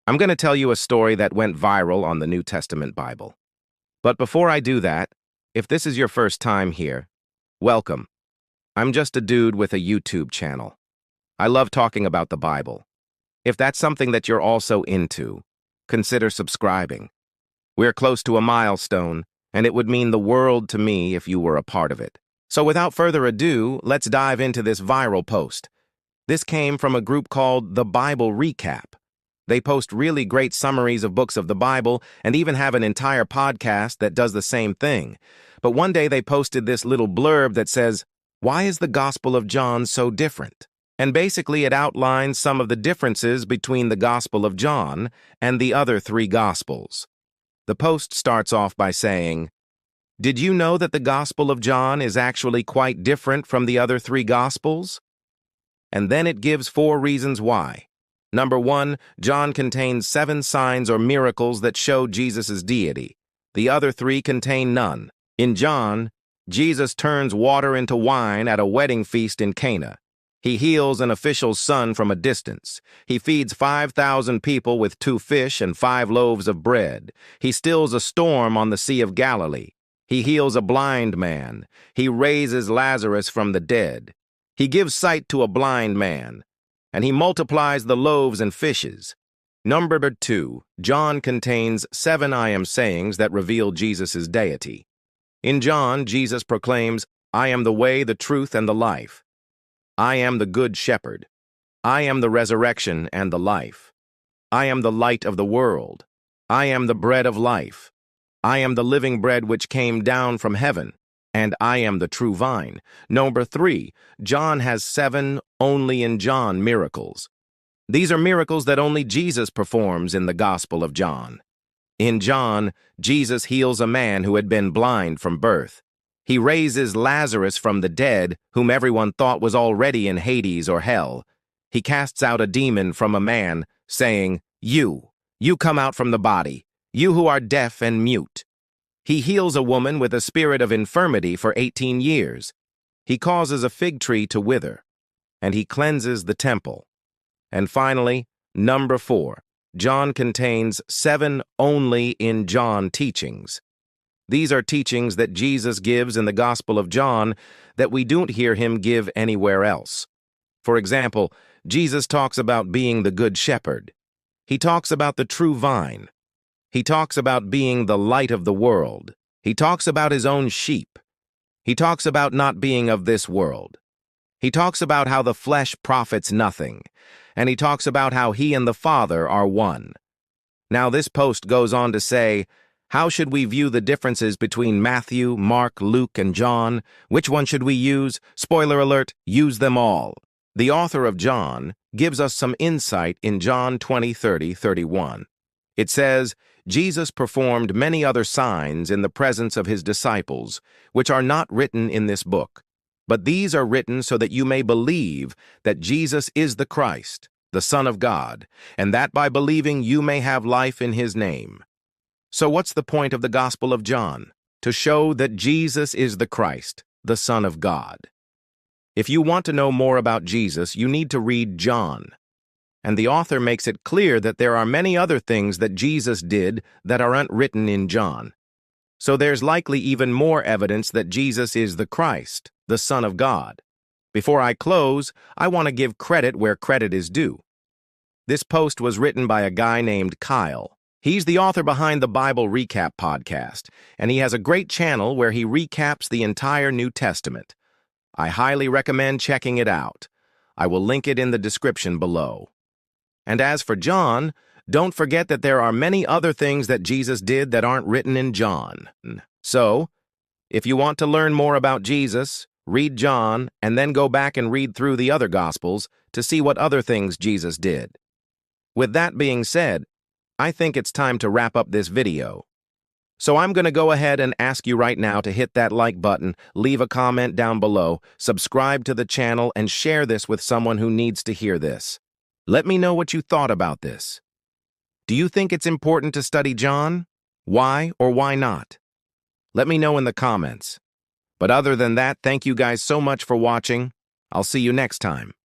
I'm going to tell you a story that went viral on the New Testament Bible. But before I do that, if this is your first time here, welcome. I'm just a dude with a YouTube channel. I love talking about the Bible. If that's something that you're also into, consider subscribing. We're close to a milestone, and it would mean the world to me if you were a part of it. So without further ado, let's dive into this viral post. This came from a group called The Bible Recap. They post really great summaries of books of the Bible and even have an entire podcast that does the same thing. But one day they posted this little blurb that says, "Why is the Gospel of John so different?" And basically it outlines some of the differences between the Gospel of John and the other three Gospels. The post starts off by saying, "Did you know that the Gospel of John is actually quite different from the other three Gospels?" And then it gives 4 reasons why. Number 1, John contains 7 signs or miracles that show Jesus' deity. The other 3 contain none. In John, Jesus turns water into wine at a wedding feast in Cana. He heals an official's son from a distance. He feeds 5,000 people with 2 fish and 5 loaves of bread. He stills a storm on the Sea of Galilee. He heals a blind man. He raises Lazarus from the dead. He gives sight to a blind man. And he multiplies the loaves and fishes. Number 2, John contains 7 I am sayings that reveal Jesus' deity. In John, Jesus proclaims, "I am the way, the truth, and the life. I am the good shepherd. I am the resurrection and the life. I am the light of the world. I am the bread of life. I am the living bread which came down from heaven. And I am the true vine." Number 3, John has 7 only in John miracles. These are miracles that only Jesus performs in the Gospel of John. In John, Jesus heals a man who had been blind from birth. He raises Lazarus from the dead, whom everyone thought was already in Hades or hell. He casts out a demon from a man, saying, You come out from the body, you who are deaf and mute." He heals a woman with a spirit of infirmity for 18 years. He causes a fig tree to wither, and he cleanses the temple. And finally, number 4, John contains 7 only in John teachings. These are teachings that Jesus gives in the Gospel of John that we don't hear him give anywhere else. For example, Jesus talks about being the good shepherd. He talks about the true vine. He talks about being the light of the world. He talks about his own sheep. He talks about not being of this world. He talks about how the flesh profits nothing. And he talks about how he and the Father are one. Now this post goes on to say, how should we view the differences between Matthew, Mark, Luke, and John? Which one should we use? Spoiler alert, use them all. The author of John gives us some insight in John 20:30-31. It says, "Jesus performed many other signs in the presence of his disciples, which are not written in this book. But these are written so that you may believe that Jesus is the Christ, the Son of God, and that by believing you may have life in his name." So what's the point of the Gospel of John? To show that Jesus is the Christ, the Son of God. If you want to know more about Jesus, you need to read John. And the author makes it clear that there are many other things that Jesus did that aren't written in John. So there's likely even more evidence that Jesus is the Christ, the Son of God. Before I close, I want to give credit where credit is due. This post was written by a guy named Kyle. He's the author behind the Bible Recap podcast, and he has a great channel where he recaps the entire New Testament. I highly recommend checking it out. I will link it in the description below. And as for John, don't forget that there are many other things that Jesus did that aren't written in John. So, if you want to learn more about Jesus, read John and then go back and read through the other Gospels to see what other things Jesus did. With that being said, I think it's time to wrap up this video. So I'm going to go ahead and ask you right now to hit that like button, leave a comment down below, subscribe to the channel, and share this with someone who needs to hear this. Let me know what you thought about this. Do you think it's important to study John? Why or why not? Let me know in the comments. But other than that, thank you guys so much for watching. I'll see you next time.